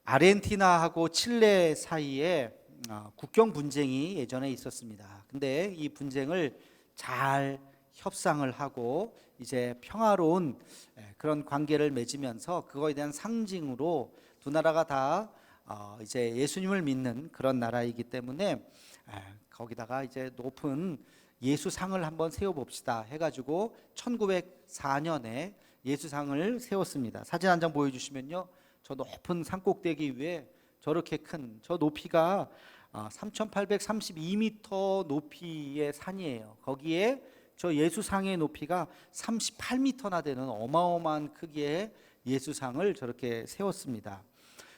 아르헨티나하고 칠레 사이에 국경 분쟁이 예전에 있었습니다. 근데 이 분쟁을 잘 협상을 하고 이제 평화로운 그런 관계를 맺으면서 그거에 대한 상징으로 두 나라가 다 이제 예수님을 믿는 그런 나라이기 때문에 거기다가 이제 높은 예수상을 한번 세워봅시다 해가지고 1904년에 예수상을 세웠습니다. 사진 한 장 보여주시면요, 저 높은 산꼭대기 위에 저렇게 큰 저 높이가 3,832m 높이의 산이에요. 거기에 저 예수상의 높이가 38m나 되는 어마어마한 크기의 예수상을 저렇게 세웠습니다.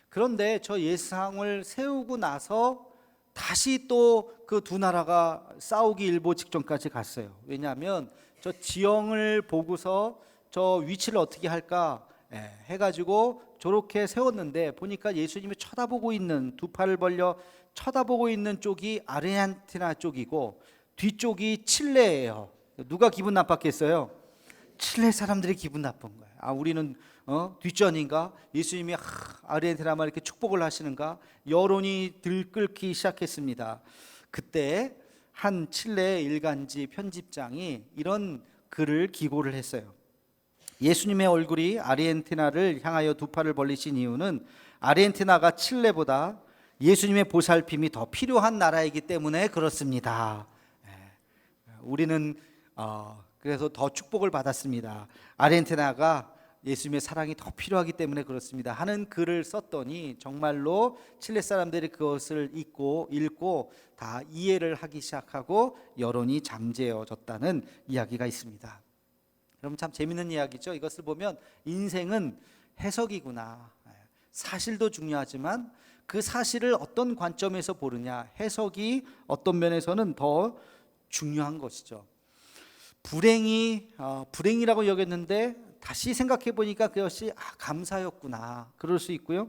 그런데 저 예수상을 세우고 나서 다시 또 그 두 나라가 싸우기 일보 직전까지 갔어요. 왜냐하면 저 지형을 보고서 저 위치를 어떻게 할까 해가지고 저렇게 세웠는데 보니까 예수님이 쳐다보고 있는, 두 팔을 벌려 쳐다보고 있는 쪽이 아르헨티나 쪽이고 뒤쪽이 칠레예요. 누가 기분 나빴겠어요? 칠레 사람들이 기분 나쁜 거예요. 우리는 뒷전인가? 예수님이 아르헨티나만 이렇게 축복을 하시는가? 여론이 들끓기 시작했습니다. 그때 한 칠레 일간지 편집장이 이런 글을 기고를 했어요. 예수님의 얼굴이 아르헨티나를 향하여 두 팔을 벌리신 이유는 아르헨티나가 칠레보다 예수님의 보살핌이 더 필요한 나라이기 때문에 그렇습니다. 우리는 그래서 더 축복을 받았습니다. 아르헨티나가 예수님의 사랑이 더 필요하기 때문에 그렇습니다 하는 글을 썼더니 정말로 칠레 사람들이 그것을 읽고 다 이해를 하기 시작하고 여론이 잠재워졌다는 이야기가 있습니다. 여러분, 참 재밌는 이야기죠. 이것을 보면 인생은 해석이구나. 사실도 중요하지만 그 사실을 어떤 관점에서 보느냐, 해석이 어떤 면에서는 더 중요한 것이죠. 불행이라고 여겼는데 다시 생각해 보니까 그것이 감사였구나, 그럴 수 있고요.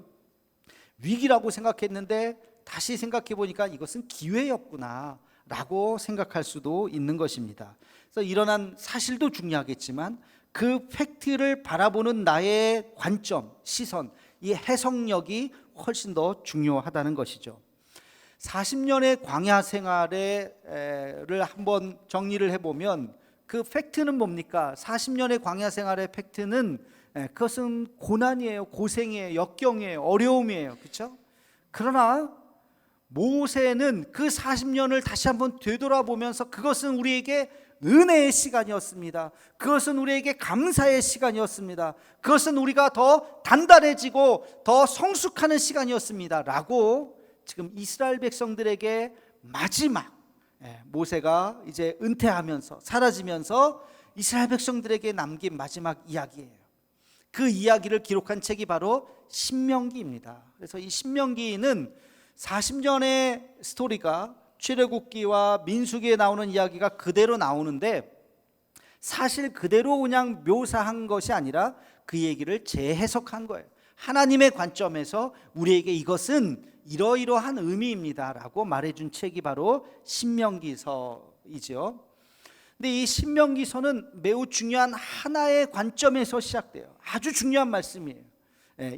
위기라고 생각했는데 다시 생각해 보니까 이것은 기회였구나 라고 생각할 수도 있는 것입니다. 그래서 일어난 사실도 중요하겠지만 그 팩트를 바라보는 나의 관점, 시선, 이 해석력이 훨씬 더 중요하다는 것이죠. 40년의 광야 생활을 한번 정리를 해보면 그 팩트는 뭡니까? 40년의 광야 생활의 팩트는 그것은 고난이에요, 고생이에요, 역경이에요, 어려움이에요. 그렇죠? 그러나 모세는 그 40년을 다시 한번 되돌아보면서 그것은 우리에게 은혜의 시간이었습니다. 그것은 우리에게 감사의 시간이었습니다. 그것은 우리가 더 단단해지고 더 성숙하는 시간이었습니다 라고 지금 이스라엘 백성들에게 마지막 모세가 이제 은퇴하면서 사라지면서 이스라엘 백성들에게 남긴 마지막 이야기예요. 그 이야기를 기록한 책이 바로 신명기입니다. 그래서 이 신명기는 40년의 스토리가 출애굽기와 민수기에 나오는 이야기가 그대로 나오는데 사실 그대로 그냥 묘사한 것이 아니라 그 얘기를 재해석한 거예요. 하나님의 관점에서 우리에게 이것은 이러이러한 의미입니다 라고 말해준 책이 바로 신명기서이죠. 근데 이 신명기서는 매우 중요한 하나의 관점에서 시작돼요. 아주 중요한 말씀이에요.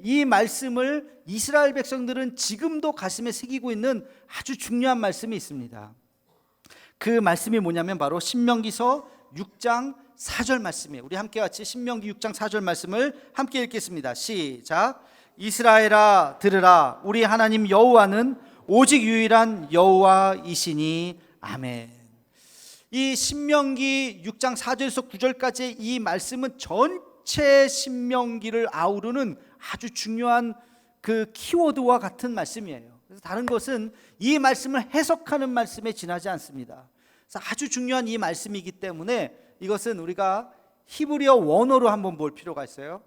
이 말씀을 이스라엘 백성들은 지금도 가슴에 새기고 있는 아주 중요한 말씀이 있습니다. 그 말씀이 뭐냐면 바로 신명기서 6장 4절 말씀이에요. 우리 함께 같이 신명기 6장 4절 말씀을 함께 읽겠습니다. 시작. 이스라엘아 들으라, 우리 하나님 여호와는 오직 유일한 여호와이시니 아멘. 이 신명기 6장 4절에서 9절까지의 이 말씀은 전체 신명기를 아우르는 아주 중요한 그 키워드와 같은 말씀이에요. 그래서 다른 것은 이 말씀을 해석하는 말씀에 지나지 않습니다. 그래서 아주 중요한 이 말씀이기 때문에 이것은 우리가 히브리어 원어로 한번 볼 필요가 있어요.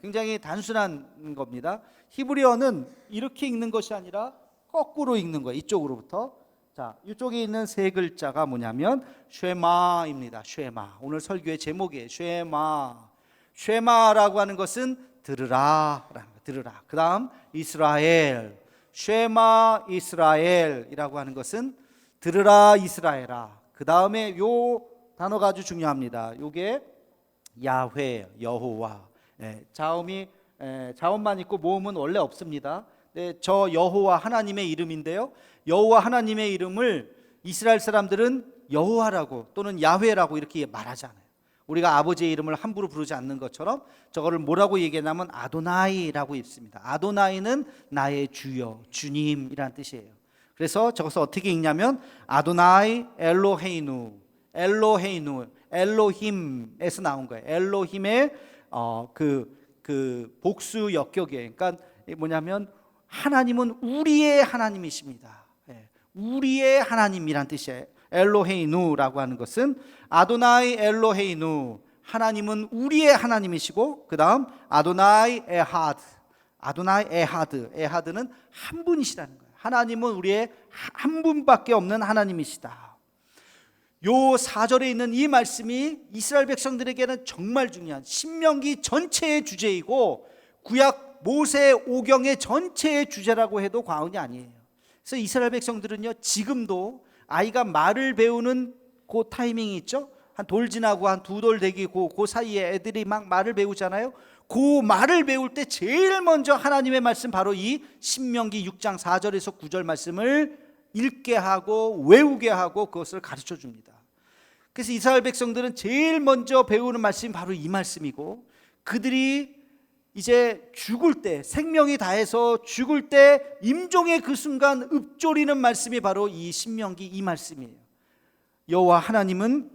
굉장히 단순한 겁니다. 히브리어는 이렇게 읽는 것이 아니라 거꾸로 읽는 거예요. 이쪽으로부터. 자, 이쪽에 있는 세 글자가 뭐냐면 쉐마입니다. 쉐마. 오늘 설교의 제목이에요. 쉐마. 쉐마라고 하는 것은 들으라, 들으라. 그 다음 이스라엘. 쉐마 이스라엘이라고 하는 것은 들으라 이스라엘아. 그 다음에 요 단어가 아주 중요합니다. 요게 야훼, 여호와. 자음만 있고 모음은 원래 없습니다. 네, 저 여호와 하나님의 이름인데요. 여호와 하나님의 이름을 이스라엘 사람들은 여호와라고 또는 야훼라고 이렇게 말하잖아요. 우리가 아버지의 이름을 함부로 부르지 않는 것처럼 저거를 뭐라고 얘기하냐면 아도나이라고 읽습니다. 아도나이는 나의 주여, 주님이란 뜻이에요. 그래서 저것을 어떻게 읽냐면 아도나이 엘로헤이누, 엘로헤이누, 엘로힘에서 나온 거예요. 엘로힘의 그 복수 역격이에요. 그러니까 뭐냐면 하나님은 우리의 하나님이십니다. 우리의 하나님이란 뜻이에요. 엘로헤이누라고 하는 것은 아도나이 엘로헤이누, 하나님은 우리의 하나님이시고, 그 다음 아도나이 에하드, 아도나이 에하드, 에하드는 한 분이시라는 거예요. 하나님은 우리의 한 분밖에 없는 하나님이시다. 요 4절에 있는 이 말씀이 이스라엘 백성들에게는 정말 중요한 신명기 전체의 주제이고 구약 모세 오경의 전체의 주제라고 해도 과언이 아니에요. 그래서 이스라엘 백성들은요, 지금도 아이가 말을 배우는 그 타이밍이 있죠. 한 돌 지나고 한 2돌 되기 그 사이에 애들이 막 말을 배우잖아요. 그 말을 배울 때 제일 먼저 하나님의 말씀, 바로 이 신명기 6장 4절에서 9절 말씀을 읽게 하고 외우게 하고 그것을 가르쳐 줍니다. 그래서 이스라엘 백성들은 제일 먼저 배우는 말씀이 바로 이 말씀이고, 그들이 이제 죽을 때, 생명이 다해서 죽을 때 임종의 그 순간 읊조리는 말씀이 바로 이 신명기 이 말씀이에요. 여호와 하나님은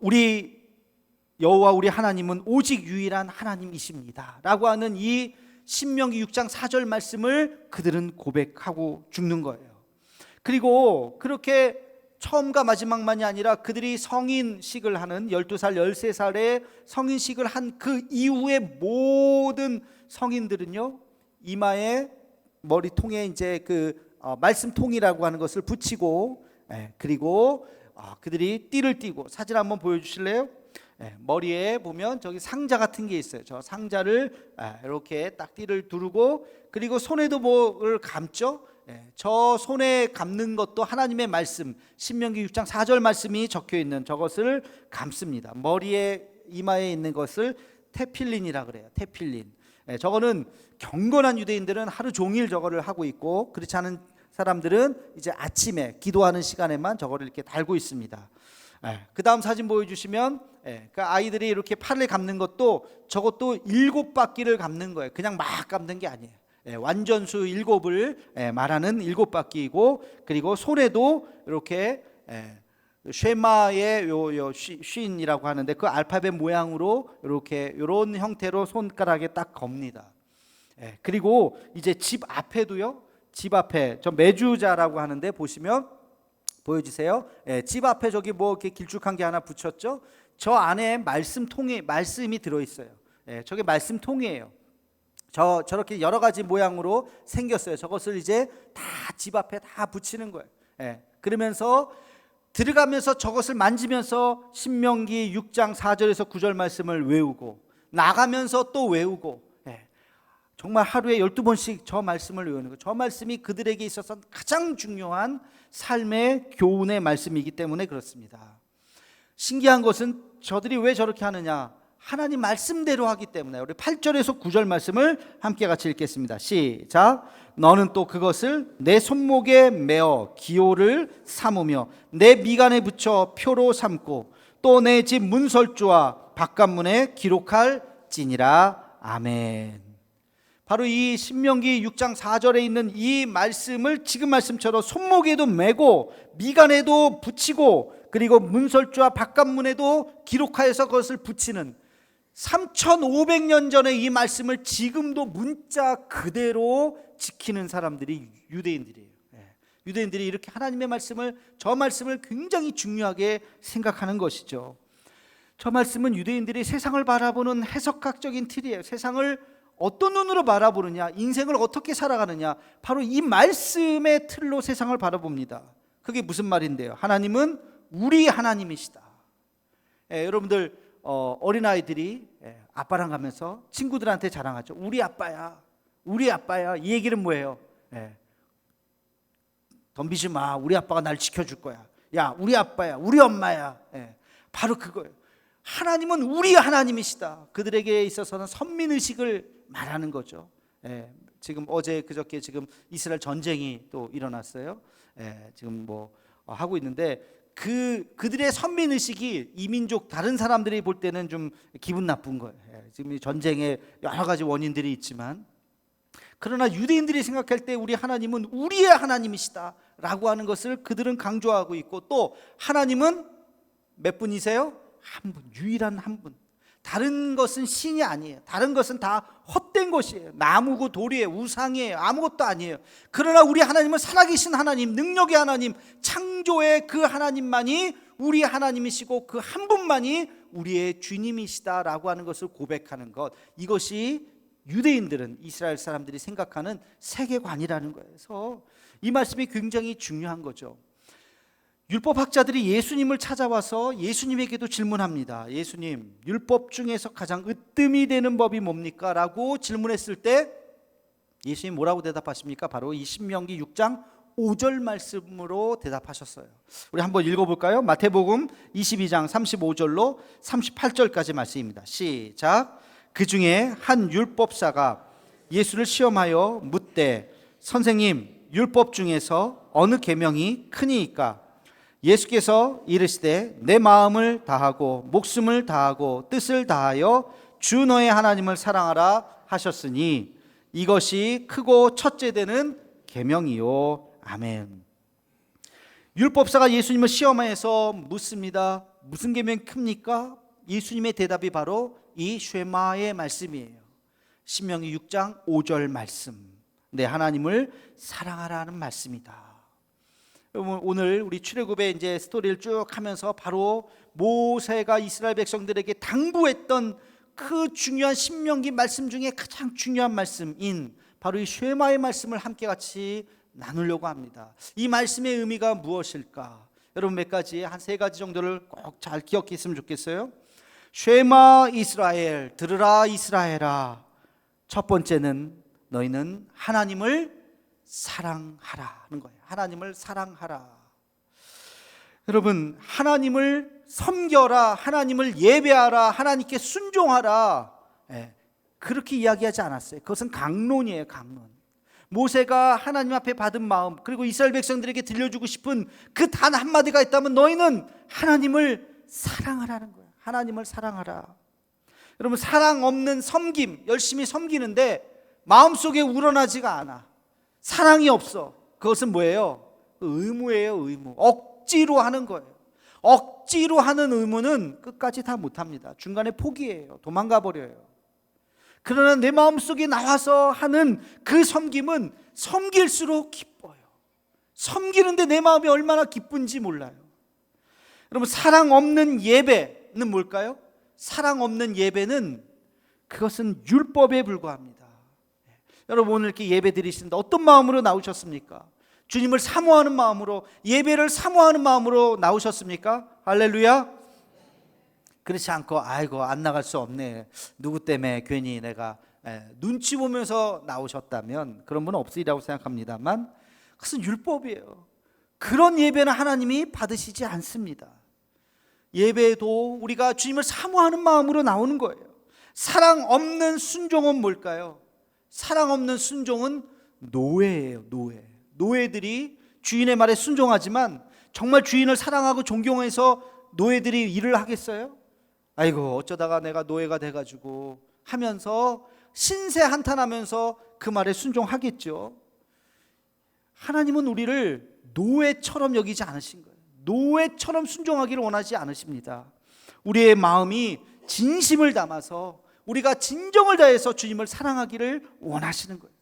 우리 여호와 우리 하나님은 오직 유일한 하나님이십니다 라고 하는 이 신명기 6장 4절 말씀을 그들은 고백하고 죽는 거예요. 그리고 그렇게 처음과 마지막만이 아니라 그들이 성인식을 하는 12살, 13살에 성인식을 한 그 이후의 모든 성인들은요, 이마에 머리통에 이제 그 말씀통이라고 하는 것을 붙이고, 그리고 그들이 띠를 띠고, 사진 한번 보여주실래요? 머리에 보면 저기 상자 같은 게 있어요. 저 상자를 이렇게 딱 띠를 두르고, 그리고 손에도 뭐를 감죠. 저 손에 감는 것도 하나님의 말씀, 신명기 6장 4절 말씀이 적혀 있는 저것을 감습니다. 머리에 이마에 있는 것을 테필린이라 그래요. 테필린. 저거는 경건한 유대인들은 하루 종일 저거를 하고 있고, 그렇지 않은 사람들은 이제 아침에 기도하는 시간에만 저거를 이렇게 달고 있습니다. 그 다음 사진 보여주시면, 그 아이들이 이렇게 팔을 감는 것도 저것도 7바퀴를 감는 거예요. 그냥 막 감는 게 아니에요. 완전수 7을 말하는 7바퀴이고, 그리고 손에도 이렇게 쉐마의 요 쉰이라고 하는데 그 알파벳 모양으로 이렇게 이런 형태로 손가락에 딱 겁니다. 그리고 이제 집 앞에도요, 집 앞에 저 매주자라고 하는데 보시면 보여주세요. 집 앞에 저기 뭐 이렇게 길쭉한 게 하나 붙였죠. 저 안에 말씀이 들어있어요. 저게 말씀통이에요. 저렇게 여러 가지 모양으로 생겼어요. 저것을 이제 다 집 앞에 다 붙이는 거예요. 그러면서 들어가면서 저것을 만지면서 신명기 6장 4절에서 9절 말씀을 외우고, 나가면서 또 외우고, 정말 하루에 12번씩 저 말씀을 외우는 거예요. 저 말씀이 그들에게 있어서 가장 중요한 삶의 교훈의 말씀이기 때문에 그렇습니다. 신기한 것은 저들이 왜 저렇게 하느냐, 하나님 말씀대로 하기 때문에. 우리 8절에서 9절 말씀을 함께 같이 읽겠습니다. 시작. 너는 또 그것을 내 손목에 메어 기호를 삼으며 내 미간에 붙여 표로 삼고 또 내 집 문설주와 바깥문에 기록할지니라. 아멘. 바로 이 신명기 6장 4절에 있는 이 말씀을 지금 말씀처럼 손목에도 메고 미간에도 붙이고, 그리고 문설주와 바깥문에도 기록하여서 그것을 붙이는, 3500년 전의 이 말씀을 지금도 문자 그대로 지키는 사람들이 유대인들이에요. 유대인들이 이렇게 하나님의 말씀을, 저 말씀을 굉장히 중요하게 생각하는 것이죠. 저 말씀은 유대인들이 세상을 바라보는 해석학적인 틀이에요. 세상을 어떤 눈으로 바라보느냐, 인생을 어떻게 살아가느냐, 바로 이 말씀의 틀로 세상을 바라봅니다. 그게 무슨 말인데요? 하나님은 우리 하나님이시다. 여러분들 어린아이들이 아빠랑 가면서 친구들한테 자랑하죠. 우리 아빠야, 우리 아빠야. 이 얘기는 뭐예요? 덤비지 마, 우리 아빠가 날 지켜줄 거야. 야, 우리 아빠야, 우리 엄마야. 바로 그거예요. 하나님은 우리 하나님이시다. 그들에게 있어서는 선민의식을 말하는 거죠. 지금 어제 그저께 지금 이스라엘 전쟁이 또 일어났어요. 지금 뭐 하고 있는데 그들의 선민 의식이 이민족 다른 사람들이 볼 때는 좀 기분 나쁜 거예요. 지금 이 전쟁에 여러 가지 원인들이 있지만, 그러나 유대인들이 생각할 때 우리 하나님은 우리의 하나님이시다라고 하는 것을 그들은 강조하고 있고, 또 하나님은 몇 분이세요? 한 분, 유일한 한 분. 다른 것은 신이 아니에요. 다른 것은 다 헛된 것이에요. 나무고 돌이에요. 우상이에요. 아무것도 아니에요. 그러나 우리 하나님은 살아계신 하나님, 능력의 하나님, 창조의 그 하나님만이 우리 하나님이시고 그 한 분만이 우리의 주님이시다라고 하는 것을 고백하는 것, 이것이 유대인들은, 이스라엘 사람들이 생각하는 세계관이라는 거예요. 그래서 이 말씀이 굉장히 중요한 거죠. 율법학자들이 예수님을 찾아와서 예수님에게도 질문합니다. 예수님, 율법 중에서 가장 으뜸이 되는 법이 뭡니까? 라고 질문했을 때 예수님 뭐라고 대답하십니까? 바로 이 신명기 6장 5절 말씀으로 대답하셨어요. 우리 한번 읽어볼까요? 마태복음 22장 35절로 38절까지 말씀입니다. 시작. 그 중에 한 율법사가 예수를 시험하여 묻되, 선생님, 율법 중에서 어느 계명이 크니이까? 예수께서 이르시되, 내 마음을 다하고 목숨을 다하고 뜻을 다하여 주 너의 하나님을 사랑하라 하셨으니 이것이 크고 첫째 되는 계명이요. 아멘. 율법사가 예수님을 시험해서 묻습니다. 무슨 계명이 큽니까? 예수님의 대답이 바로 이 쉐마의 말씀이에요. 신명기 6장 5절 말씀, 내 하나님을 사랑하라는 말씀이다. 여러분, 오늘 우리 출애굽의 이제 스토리를 쭉 하면서 바로 모세가 이스라엘 백성들에게 당부했던 그 중요한 신명기 말씀 중에 가장 중요한 말씀인 바로 이 쉐마의 말씀을 함께 같이 나누려고 합니다. 이 말씀의 의미가 무엇일까? 여러분, 몇 가지, 한 세 가지 정도를 꼭 잘 기억했으면 좋겠어요. 쉐마 이스라엘, 들으라 이스라엘아. 첫 번째는 너희는 하나님을 사랑하라 하는 거예요. 하나님을 사랑하라. 여러분, 하나님을 섬겨라, 하나님을 예배하라, 하나님께 순종하라, 그렇게 이야기하지 않았어요. 그것은 강론이에요. 강론. 모세가 하나님 앞에 받은 마음, 그리고 이스라엘 백성들에게 들려주고 싶은 그 단 한마디가 있다면 너희는 하나님을 사랑하라는 거예요. 하나님을 사랑하라. 여러분, 사랑 없는 섬김, 열심히 섬기는데 마음속에 우러나지가 않아. 사랑이 없어. 그것은 뭐예요? 의무예요. 의무. 억지로 하는 거예요. 억지로 하는 의무는 끝까지 다 못합니다. 중간에 포기해요. 도망가 버려요. 그러나 내 마음속에 나와서 하는 그 섬김은 섬길수록 기뻐요. 섬기는데 내 마음이 얼마나 기쁜지 몰라요. 여러분, 사랑 없는 예배는 뭘까요? 사랑 없는 예배는 그것은 율법에 불과합니다. 여러분, 오늘 이렇게 예배 드리시는데 어떤 마음으로 나오셨습니까? 주님을 사모하는 마음으로, 예배를 사모하는 마음으로 나오셨습니까? 할렐루야. 그렇지 않고 아이고 안 나갈 수 없네, 누구 때문에 괜히 내가, 눈치 보면서 나오셨다면 그런 분은 없으리라고 생각합니다만, 그것은 율법이에요. 그런 예배는 하나님이 받으시지 않습니다. 예배도 우리가 주님을 사모하는 마음으로 나오는 거예요. 사랑 없는 순종은 뭘까요? 사랑 없는 순종은 노예예요. 노예. 노예들이 주인의 말에 순종하지만 정말 주인을 사랑하고 존경해서 노예들이 일을 하겠어요? 아이고 어쩌다가 내가 노예가 돼가지고 하면서 신세 한탄하면서 그 말에 순종하겠죠. 하나님은 우리를 노예처럼 여기지 않으신 거예요. 노예처럼 순종하기를 원하지 않으십니다. 우리의 마음이 진심을 담아서 우리가 진정을 다해서 주님을 사랑하기를 원하시는 거예요.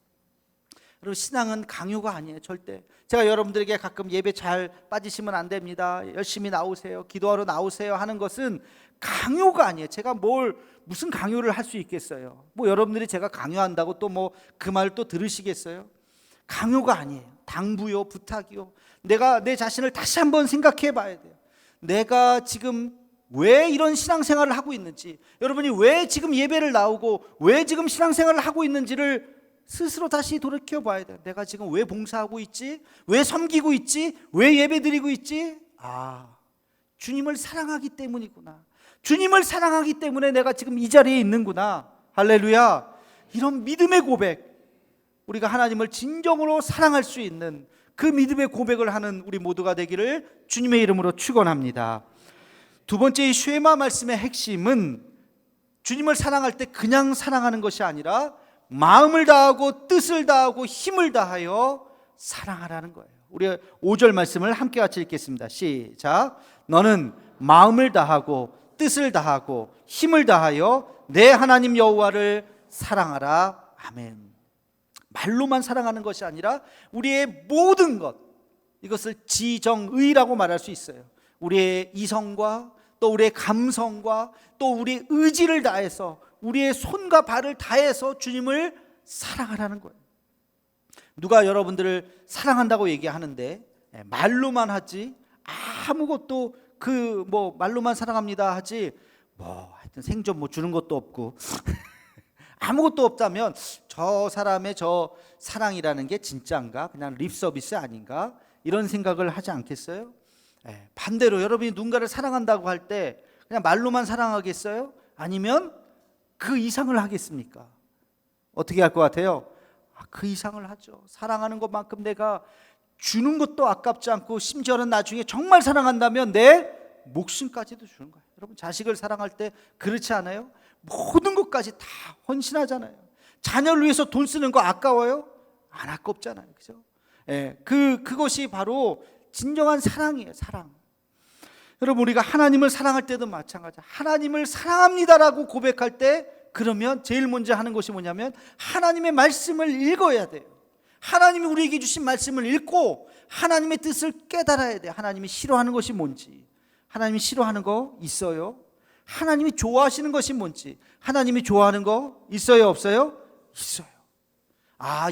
여러분, 신앙은 강요가 아니에요. 절대. 제가 여러분들에게 가끔 예배 잘 빠지시면 안 됩니다, 열심히 나오세요, 기도하러 나오세요 하는 것은 강요가 아니에요. 제가 무슨 강요를 할 수 있겠어요? 뭐 여러분들이 제가 강요한다고 또 뭐 그 말 또 들으시겠어요? 강요가 아니에요. 당부요, 부탁이요. 내가 내 자신을 다시 한번 생각해 봐야 돼요. 내가 지금 왜 이런 신앙생활을 하고 있는지, 여러분이 왜 지금 예배를 나오고 왜 지금 신앙생활을 하고 있는지를 스스로 다시 돌이켜 봐야 돼요. 내가 지금 왜 봉사하고 있지? 왜 섬기고 있지? 왜 예배 드리고 있지? 주님을 사랑하기 때문이구나. 주님을 사랑하기 때문에 내가 지금 이 자리에 있는구나. 할렐루야. 이런 믿음의 고백, 우리가 하나님을 진정으로 사랑할 수 있는 그 믿음의 고백을 하는 우리 모두가 되기를 주님의 이름으로 축원합니다. 두 번째 이 쉐마 말씀의 핵심은 주님을 사랑할 때 그냥 사랑하는 것이 아니라 마음을 다하고 뜻을 다하고 힘을 다하여 사랑하라는 거예요. 우리 5절 말씀을 함께 같이 읽겠습니다. 시작. 너는 마음을 다하고 뜻을 다하고 힘을 다하여 내 하나님 여호와를 사랑하라. 아멘. 말로만 사랑하는 것이 아니라 우리의 모든 것, 이것을 지정의라고 말할 수 있어요. 우리의 이성과 또 우리의 감성과 또 우리의 의지를 다해서 우리의 손과 발을 다해서 주님을 사랑하라는 거예요. 누가 여러분들을 사랑한다고 얘기하는데 말로만 하지 아무것도 말로만 사랑합니다 하지 하여튼 생전 주는 것도 없고 아무것도 없다면 저 사람의 저 사랑이라는 게 진짜인가? 그냥 립 서비스 아닌가? 이런 생각을 하지 않겠어요? 반대로 여러분이 누군가를 사랑한다고 할 때 그냥 말로만 사랑하겠어요? 아니면 그 이상을 하겠습니까? 어떻게 할 것 같아요? 그 이상을 하죠. 사랑하는 것만큼 내가 주는 것도 아깝지 않고 심지어는 나중에 정말 사랑한다면 내 목숨까지도 주는 거예요. 여러분 자식을 사랑할 때 그렇지 않아요? 모든 것까지 다 헌신하잖아요. 자녀를 위해서 돈 쓰는 거 아까워요? 안 아깝잖아요. 그죠? 그것이 바로 진정한 사랑이에요. 사랑. 여러분 우리가 하나님을 사랑할 때도 마찬가지야. 하나님을 사랑합니다라고 고백할 때 그러면 제일 먼저 하는 것이 뭐냐면 하나님의 말씀을 읽어야 돼요. 하나님이 우리에게 주신 말씀을 읽고 하나님의 뜻을 깨달아야 돼요. 하나님이 싫어하는 것이 뭔지, 하나님이 싫어하는 거 있어요? 하나님이 좋아하시는 것이 뭔지, 하나님이 좋아하는 거 있어요? 없어요? 있어요.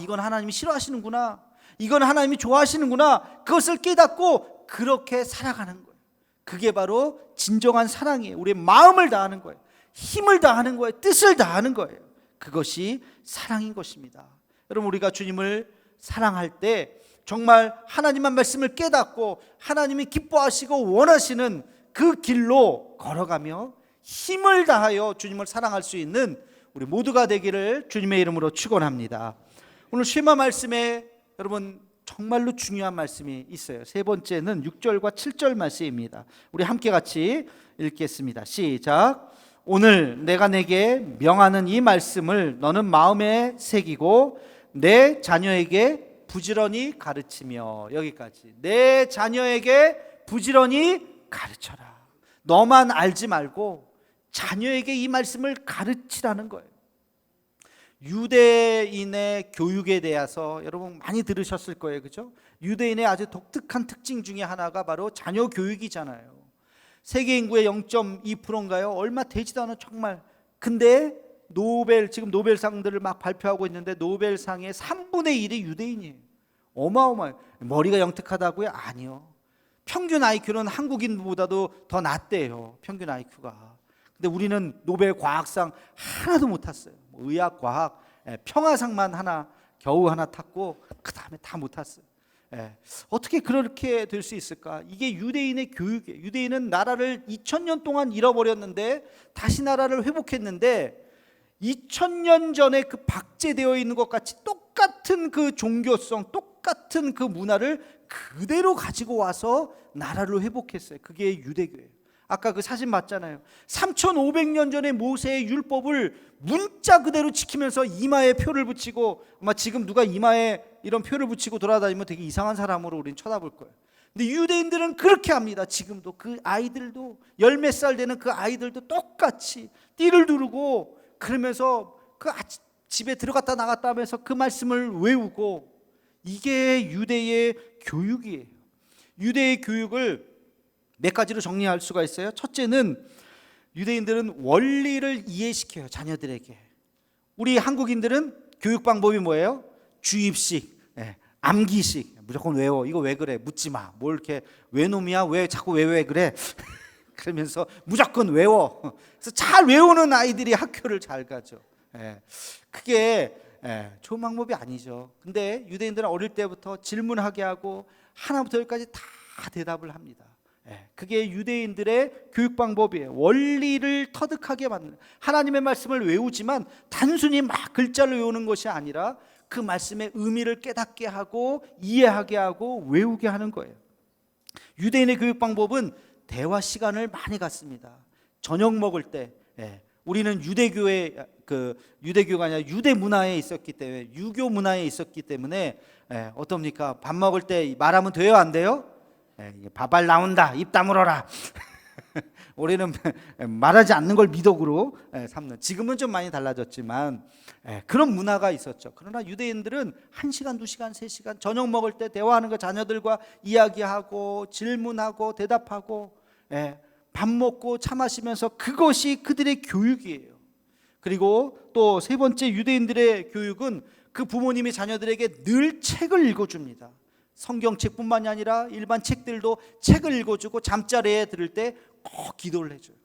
이건 하나님이 싫어하시는구나, 이건 하나님이 좋아하시는구나, 그것을 깨닫고 그렇게 살아가는 거예요. 그게 바로 진정한 사랑이에요. 우리의 마음을 다하는 거예요. 힘을 다하는 거예요. 뜻을 다하는 거예요. 그것이 사랑인 것입니다. 여러분 우리가 주님을 사랑할 때 정말 하나님의 말씀을 깨닫고 하나님이 기뻐하시고 원하시는 그 길로 걸어가며 힘을 다하여 주님을 사랑할 수 있는 우리 모두가 되기를 주님의 이름으로 축원합니다. 오늘 쉐마 말씀에 여러분 정말로 중요한 말씀이 있어요. 세 번째는 6절과 7절 말씀입니다. 우리 함께 같이 읽겠습니다. 시작. 오늘 내가 내게 명하는 이 말씀을 너는 마음에 새기고 내 자녀에게 부지런히 가르치며, 여기까지. 내 자녀에게 부지런히 가르쳐라. 너만 알지 말고 자녀에게 이 말씀을 가르치라는 거예요. 유대인의 교육에 대해서 여러분 많이 들으셨을 거예요. 그죠? 유대인의 아주 독특한 특징 중에 하나가 바로 자녀 교육이잖아요. 세계 인구의 0.2%인가요? 얼마 되지도 않아 정말. 근데 지금 노벨상들을 막 발표하고 있는데 노벨상의 3분의 1이 유대인이에요. 어마어마해요. 머리가 영특하다고요? 아니요. 평균 IQ는 한국인보다도 더 낮대요. 평균 IQ가. 근데 우리는 노벨 과학상 하나도 못 탔어요. 의학, 과학, 평화상만 겨우 하나 탔고 그 다음에 다 못 탔어요. 어떻게 그렇게 될 수 있을까? 이게 유대인의 교육이에요. 유대인은 나라를 2000년 동안 잃어버렸는데 다시 나라를 회복했는데 2000년 전에 그 박제되어 있는 것 같이 똑같은 그 종교성, 똑같은 그 문화를 그대로 가지고 와서 나라를 회복했어요. 그게 유대교예요. 아까 그 사진 봤잖아요. 3500년 전에 모세의 율법을 문자 그대로 지키면서 이마에 표를 붙이고, 아마 지금 누가 이마에 이런 표를 붙이고 돌아다니면 되게 이상한 사람으로 우리는 쳐다볼 거예요. 근데 유대인들은 그렇게 합니다. 지금도 그 아이들도, 열 몇 살 되는 그 아이들도 똑같이 띠를 두르고 그러면서 그 집에 들어갔다 나갔다 하면서 그 말씀을 외우고, 이게 유대의 교육이에요. 유대의 교육을 몇 가지로 정리할 수가 있어요. 첫째는 유대인들은 원리를 이해시켜요. 자녀들에게. 우리 한국인들은 교육 방법이 뭐예요? 주입식, 암기식. 무조건 외워. 이거 왜 그래? 묻지 마. 뭘 이렇게 왜 놈이야? 왜 자꾸 왜 그래? 그러면서 무조건 외워. 그래서 잘 외우는 아이들이 학교를 잘 가죠. 그게 좋은 방법이 아니죠. 근데 유대인들은 어릴 때부터 질문하게 하고 하나부터 열까지 다 대답을 합니다. 그게 유대인들의 교육 방법이에요. 원리를 터득하게 만드는, 하나님의 말씀을 외우지만 단순히 막 글자를 외우는 것이 아니라 그 말씀의 의미를 깨닫게 하고 이해하게 하고 외우게 하는 거예요. 유대인의 교육 방법은 대화 시간을 많이 갖습니다. 저녁 먹을 때, 우리는 유대교가 아니라 유대 문화에 있었기 때문에, 유교 문화에 있었기 때문에 어떻습니까? 밥 먹을 때 말하면 돼요, 안 돼요? 밥알 나온다, 입 다물어라. 우리는 말하지 않는 걸 미덕으로 삼는, 지금은 좀 많이 달라졌지만 그런 문화가 있었죠. 그러나 유대인들은 1시간, 2시간, 3시간 저녁 먹을 때 대화하는 거, 자녀들과 이야기하고 질문하고 대답하고 밥 먹고 차 마시면서, 그것이 그들의 교육이에요. 그리고 또 세 번째, 유대인들의 교육은 그 부모님이 자녀들에게 늘 책을 읽어줍니다. 성경책뿐만이 아니라 일반 책들도 책을 읽어주고, 잠자리에 들을 때 꼭 기도를 해줘요.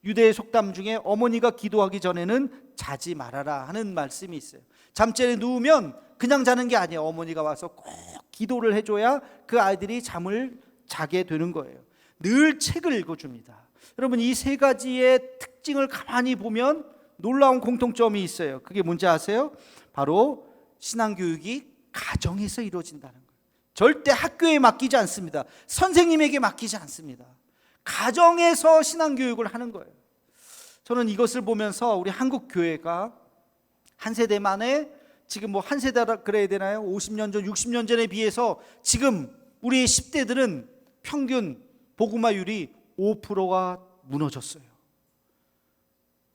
유대의 속담 중에 어머니가 기도하기 전에는 자지 말아라 하는 말씀이 있어요. 잠자리에 누우면 그냥 자는 게 아니에요. 어머니가 와서 꼭 기도를 해줘야 그 아이들이 잠을 자게 되는 거예요. 늘 책을 읽어줍니다. 여러분, 이 세 가지의 특징을 가만히 보면 놀라운 공통점이 있어요. 그게 뭔지 아세요? 바로 신앙교육이 가정에서 이루어진다는 거예요. 절대 학교에 맡기지 않습니다. 선생님에게 맡기지 않습니다. 가정에서 신앙교육을 하는 거예요. 저는 이것을 보면서 우리 한국 교회가 한 세대 만에, 지금 뭐 한 세대라 그래야 되나요? 50년 전, 60년 전에 비해서 지금 우리 10대들은 평균 복음화율이 5%가 무너졌어요.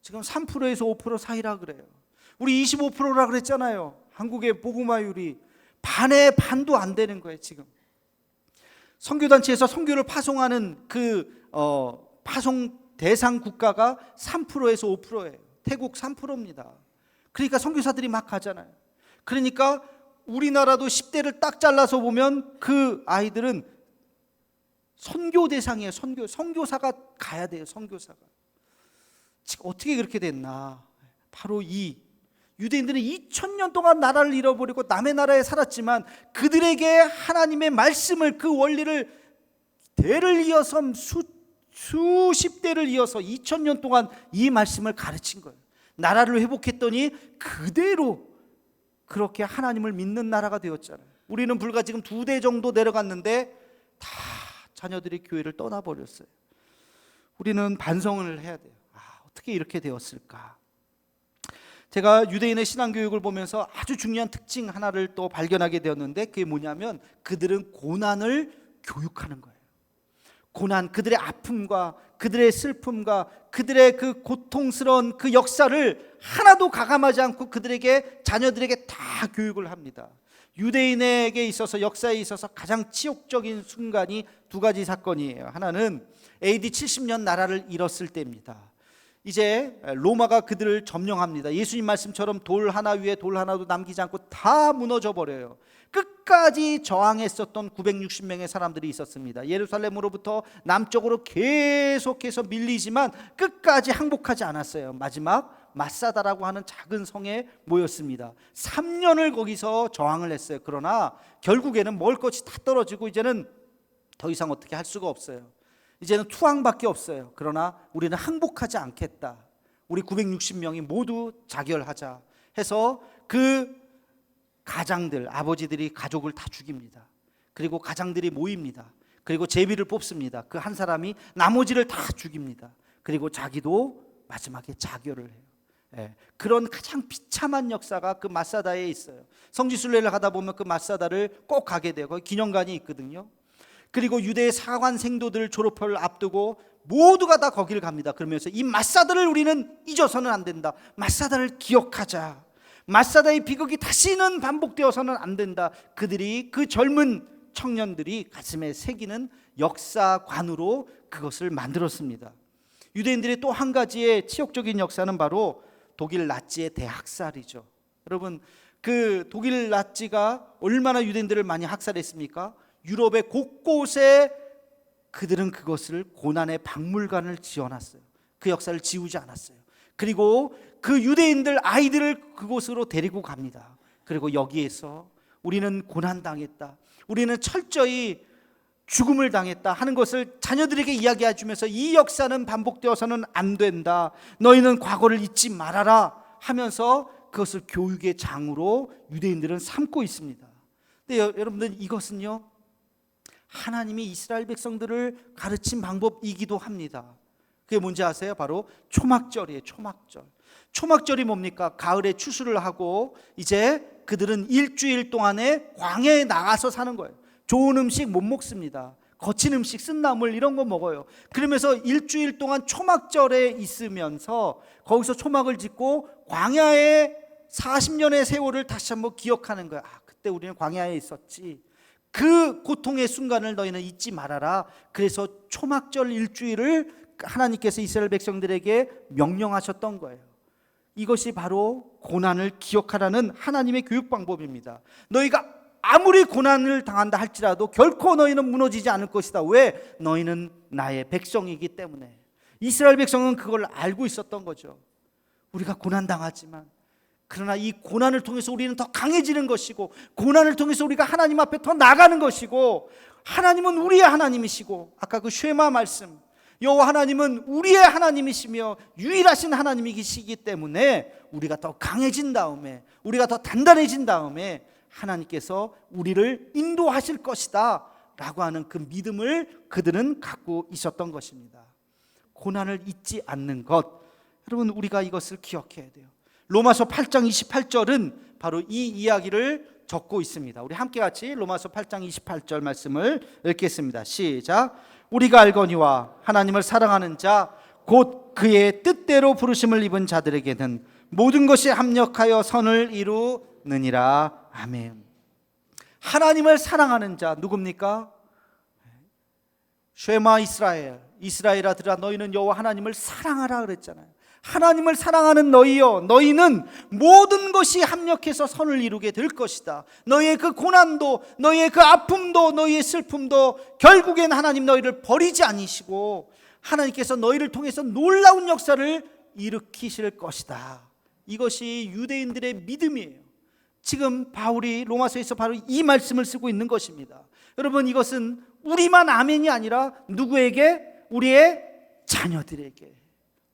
지금 3%에서 5% 사이라 그래요. 우리 25%라 그랬잖아요. 한국의 복음화율이 반의 반도 안 되는 거예요. 지금 선교단체에서 선교를 파송하는 그 파송 대상 국가가 3%에서 5%예요. 태국 3%입니다. 그러니까 선교사들이 막 가잖아요. 그러니까 우리나라도 10대를 딱 잘라서 보면 그 아이들은 선교 대상이에요. 선교사가 가야 돼요. 선교사가. 지금 어떻게 그렇게 됐나? 바로 이 유대인들은 2000년 동안 나라를 잃어버리고 남의 나라에 살았지만, 그들에게 하나님의 말씀을, 그 원리를 대를 이어서 수십 대를 이어서 2000년 동안 이 말씀을 가르친 거예요. 나라를 회복했더니 그대로 그렇게 하나님을 믿는 나라가 되었잖아요. 우리는 불과 지금 2대 정도 내려갔는데 다 자녀들이 교회를 떠나버렸어요. 우리는 반성을 해야 돼요. 어떻게 이렇게 되었을까? 제가 유대인의 신앙교육을 보면서 아주 중요한 특징 하나를 또 발견하게 되었는데, 그게 뭐냐면 그들은 고난을 교육하는 거예요. 고난, 그들의 아픔과 그들의 슬픔과 그들의 그 고통스러운 그 역사를 하나도 가감하지 않고 그들에게, 자녀들에게 다 교육을 합니다. 유대인에게 있어서, 역사에 있어서 가장 치욕적인 순간이 2가지 사건이에요. 하나는 AD 70년 나라를 잃었을 때입니다. 이제 로마가 그들을 점령합니다. 예수님 말씀처럼 돌 하나 위에 돌 하나도 남기지 않고 다 무너져 버려요. 끝까지 저항했었던 960명의 사람들이 있었습니다. 예루살렘으로부터 남쪽으로 계속해서 밀리지만 끝까지 항복하지 않았어요. 마지막 마사다라고 하는 작은 성에 모였습니다. 3년을 거기서 저항을 했어요. 그러나 결국에는 먹을 것이 다 떨어지고 이제는 더 이상 어떻게 할 수가 없어요. 이제는 투항밖에 없어요. 그러나 우리는 항복하지 않겠다. 우리 960명이 모두 자결하자 해서 그 가장들, 아버지들이 가족을 다 죽입니다. 그리고 가장들이 모입니다. 그리고 제비를 뽑습니다. 그 한 사람이 나머지를 다 죽입니다. 그리고 자기도 마지막에 자결을 해요. 그런 가장 비참한 역사가 그 마사다에 있어요. 성지순례를 가다 보면 그 마사다를 꼭 가게 돼요. 거기 기념관이 있거든요. 그리고 유대의 사관 생도들 졸업을 앞두고 모두가 다 거기를 갑니다. 그러면서 이 마사다를 우리는 잊어서는 안 된다. 마사다를 기억하자. 마사다의 비극이 다시는 반복되어서는 안 된다. 그들이, 그 젊은 청년들이 가슴에 새기는 역사관으로 그것을 만들었습니다. 유대인들의 또 한 가지의 치욕적인 역사는 바로 독일 나치의 대학살이죠. 여러분, 그 독일 나치가 얼마나 유대인들을 많이 학살했습니까? 유럽의 곳곳에 그들은 그것을 고난의 박물관을 지어놨어요. 그 역사를 지우지 않았어요. 그리고 그 유대인들 아이들을 그곳으로 데리고 갑니다. 그리고 여기에서 우리는 고난당했다, 우리는 철저히 죽음을 당했다 하는 것을 자녀들에게 이야기해 주면서, 이 역사는 반복되어서는 안 된다, 너희는 과거를 잊지 말아라 하면서 그것을 교육의 장으로 유대인들은 삼고 있습니다. 근데 여러분들, 이것은요 하나님이 이스라엘 백성들을 가르친 방법이기도 합니다. 그게 뭔지 아세요? 바로 초막절이에요. 초막절이 뭡니까? 가을에 추수를 하고 이제 그들은 일주일 동안에 광야에 나가서 사는 거예요. 좋은 음식 못 먹습니다. 거친 음식, 쓴나물 이런 거 먹어요. 그러면서 일주일 동안 초막절에 있으면서 거기서 초막을 짓고 광야의 40년의 세월을 다시 한번 기억하는 거예요. 그때 우리는 광야에 있었지. 그 고통의 순간을 너희는 잊지 말아라. 그래서 초막절 일주일을 하나님께서 이스라엘 백성들에게 명령하셨던 거예요. 이것이 바로 고난을 기억하라는 하나님의 교육 방법입니다. 너희가 아무리 고난을 당한다 할지라도 결코 너희는 무너지지 않을 것이다. 왜? 너희는 나의 백성이기 때문에. 이스라엘 백성은 그걸 알고 있었던 거죠. 우리가 고난당하지만, 그러나 이 고난을 통해서 우리는 더 강해지는 것이고, 고난을 통해서 우리가 하나님 앞에 더 나가는 것이고, 하나님은 우리의 하나님이시고, 아까 그 쉐마 말씀, 여호와 하나님은 우리의 하나님이시며 유일하신 하나님이시기 때문에 우리가 더 강해진 다음에, 우리가 더 단단해진 다음에 하나님께서 우리를 인도하실 것이다 라고 하는 그 믿음을 그들은 갖고 있었던 것입니다. 고난을 잊지 않는 것, 여러분, 우리가 이것을 기억해야 돼요. 로마서 8장 28절은 바로 이 이야기를 적고 있습니다. 우리 함께 같이 로마서 8장 28절 말씀을 읽겠습니다. 시작. 우리가 알거니와 하나님을 사랑하는 자 곧 그의 뜻대로 부르심을 입은 자들에게는 모든 것이 합력하여 선을 이루느니라. 아멘. 하나님을 사랑하는 자 누굽니까? 쉐마 이스라엘, 이스라엘아들아 너희는 여호와 하나님을 사랑하라 그랬잖아요. 하나님을 사랑하는 너희여, 너희는 모든 것이 합력해서 선을 이루게 될 것이다. 너희의 그 고난도, 너희의 그 아픔도, 너희의 슬픔도 결국엔 하나님 너희를 버리지 않으시고 하나님께서 너희를 통해서 놀라운 역사를 일으키실 것이다. 이것이 유대인들의 믿음이에요. 지금 바울이 로마서에서 바로 이 말씀을 쓰고 있는 것입니다. 여러분, 이것은 우리만 아멘이 아니라 누구에게? 우리의 자녀들에게.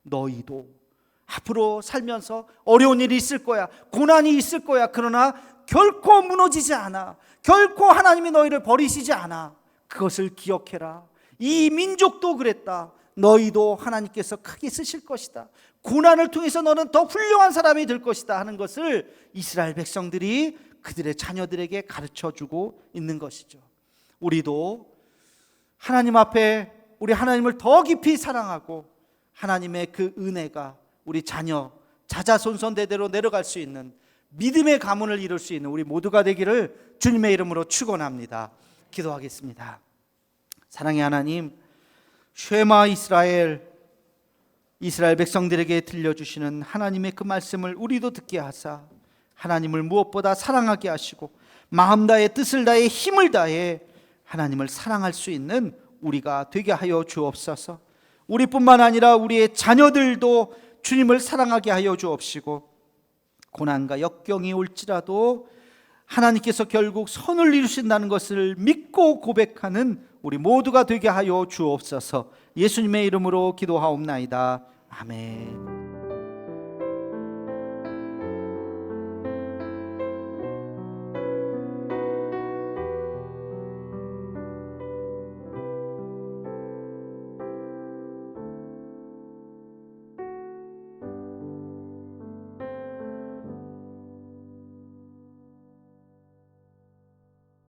너희도 앞으로 살면서 어려운 일이 있을 거야, 고난이 있을 거야. 그러나 결코 무너지지 않아. 결코 하나님이 너희를 버리시지 않아. 그것을 기억해라. 이 민족도 그랬다. 너희도 하나님께서 크게 쓰실 것이다. 고난을 통해서 너는 더 훌륭한 사람이 될 것이다 하는 것을 이스라엘 백성들이 그들의 자녀들에게 가르쳐주고 있는 것이죠. 우리도 하나님 앞에 우리 하나님을 더 깊이 사랑하고 하나님의 그 은혜가 우리 자녀, 자자손손대대로 내려갈 수 있는 믿음의 가문을 이룰 수 있는 우리 모두가 되기를 주님의 이름으로 축원합니다. 기도하겠습니다. 사랑의 하나님, 쉐마 이스라엘 백성들에게 들려주시는 하나님의 그 말씀을 우리도 듣게 하사 하나님을 무엇보다 사랑하게 하시고 마음 다해 뜻을 다해 힘을 다해 하나님을 사랑할 수 있는 우리가 되게 하여 주옵소서. 우리뿐만 아니라 우리의 자녀들도 주님을 사랑하게 하여 주옵시고 고난과 역경이 올지라도 하나님께서 결국 선을 이루신다는 것을 믿고 고백하는 우리 모두가 되게 하여 주옵소서. 예수님의 이름으로 기도하옵나이다. 아멘.